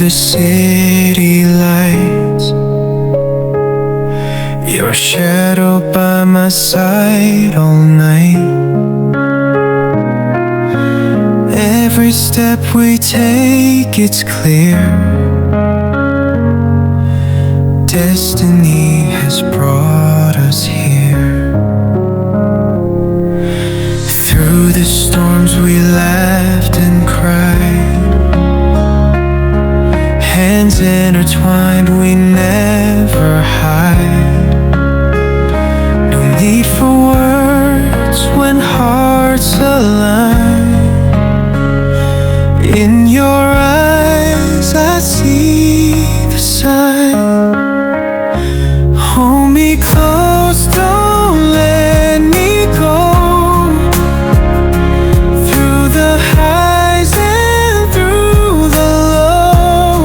the city lights, your shadow by my side all night. Every step we take, it's clear. Destiny has brought us here. Through the storms we laughed and cried, hands intertwined, we never hide. No need for words when hearts align. In your eyes I see the sign. Hold me close, don't let me go. Through the highs and through the low,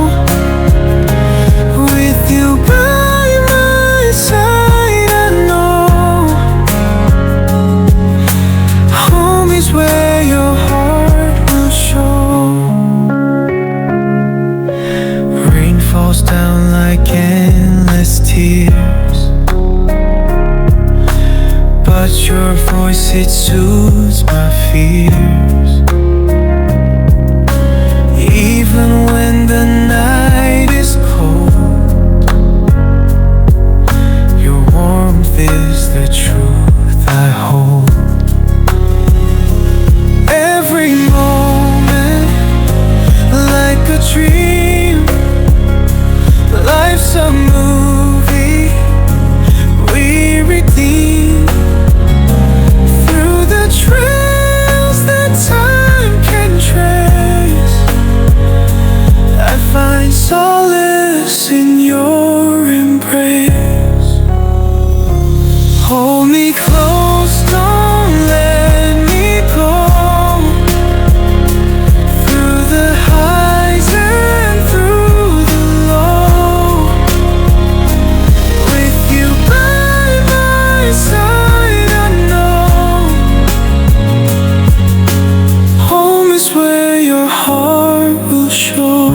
with you by my side, I know home is where your heart will show. Rain falls down like endless tears, but your voice, it soothes my fears. Even when the night is cold, your warmth is the truth I hold. Every moment like a dream, life's a movie we redeem. Through the trails that time can trace, I find solace in your embrace. Hold me close, don't let me go. Through the highs and through the low, with you by my side, I know home is where your heart will show.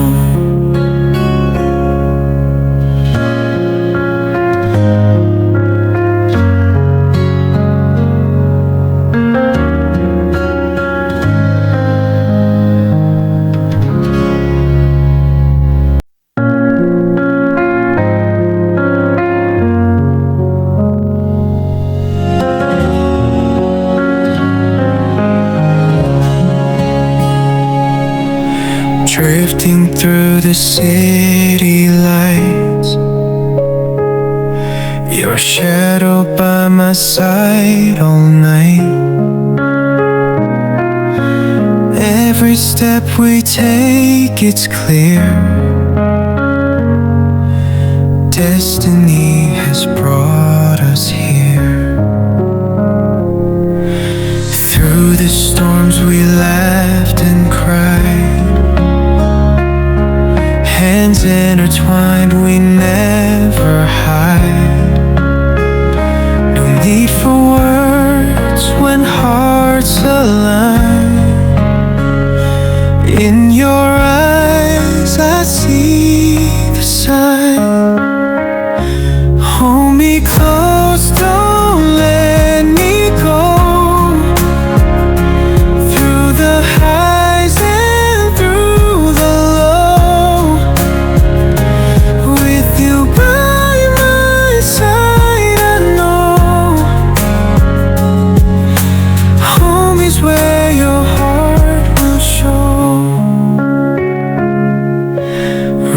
Drifting through the city lights, your shadow by my side all night. Every step we take, it's clear. Destiny has brought us here. Through the storms we laughed and cried, hands intertwined, we never hide. No need for words when hearts align. In your eyes I see the sign. Hold me close, don't let me go. Through the highs and through the low, with you by my side, I know home is where your heart will show.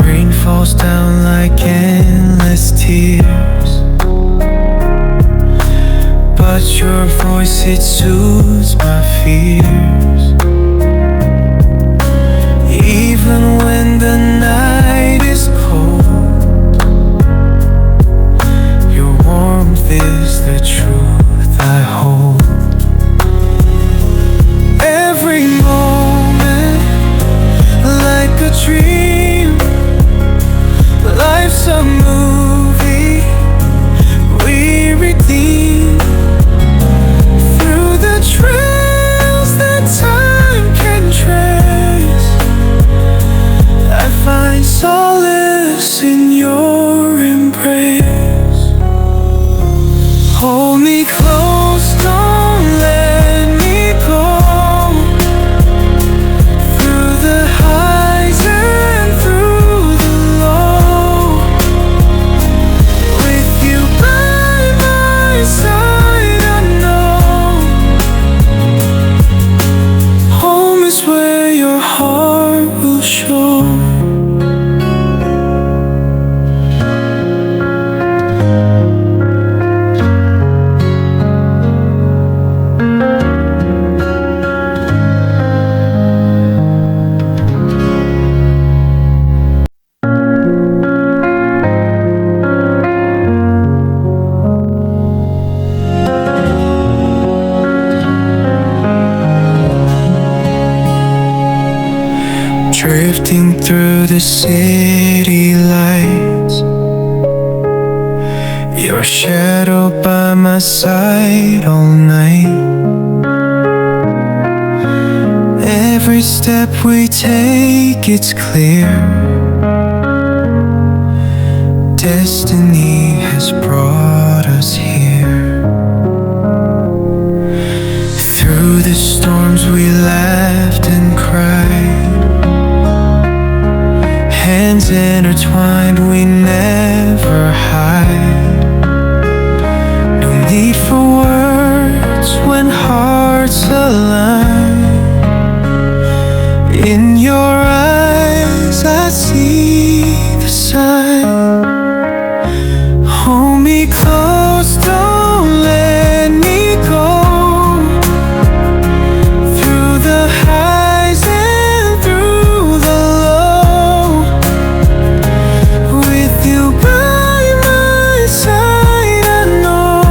Rain falls down like endless tears, but your voice, it soothes my fears. Even when the night is cold, your warmth is the truth I hold. Every moment like a dream, life's a movie we redeem. Through the trails that time solace in your embrace. Hold me close, don't let me go. Through the highs and through the low, with you by my side, I know home is where your heart will show. Drifting through the city lights, your shadow by my side all night. Every step we take, it's clear. Destiny has brought us here. Through the storms we laughed and cried, hands intertwined, we never hide. No need for words when hearts align. In your eyes I see the sign. Hold me close, don't let me go. Through the highs and through the low, with you by my side, I know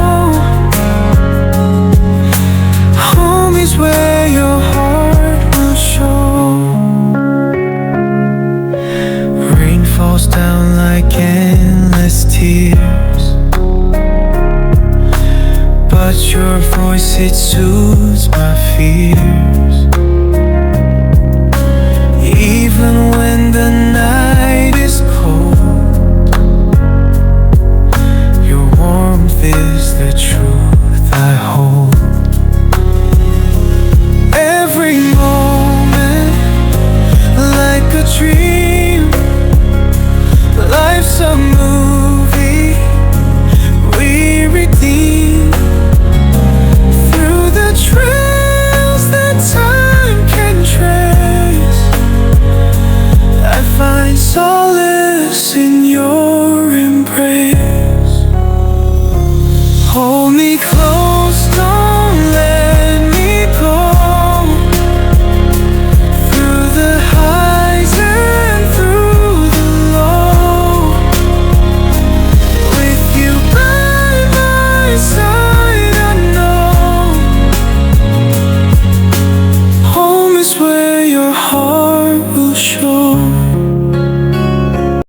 home is where your heart will show. Rain falls down like endless tears, but your voice, it soothes my fears. Even